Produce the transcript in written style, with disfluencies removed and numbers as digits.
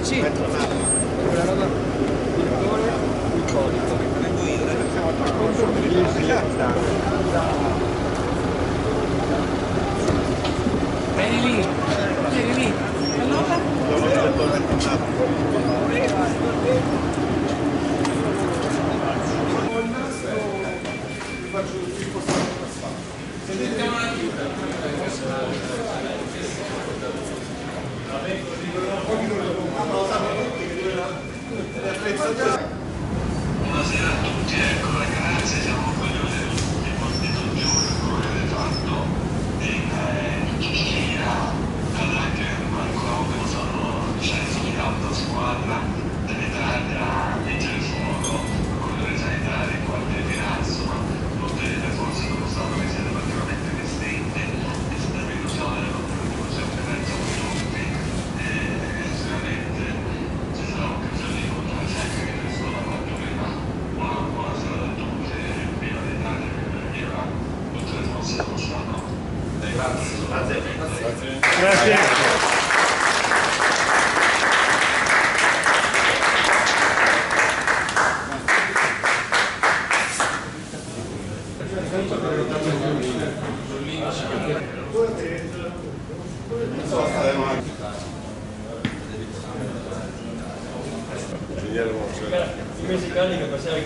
Sì. Quella roba, il codice. Vieni lì. Allora? Buonasera a tutti, ecco ragazzi, siamo quelli che molti giorni come avete fatto in Cina, anche qualcuno che sono sceso di autosquadra dell'Italia, vigili del fuoco, corridori sanitari, guardie di finanza, tutte le forze dello Stato che siete particolarmente distinte e siete in illusione della contribuzione che pensiamo tutti e sicuramente ci sarà un'occasione di incontrarci anche che nessuno l'ha fatto prima. Buonasera a tutti e viva l'Italia, viva tutte le forze dello Stato. Grazie. I messicani che passano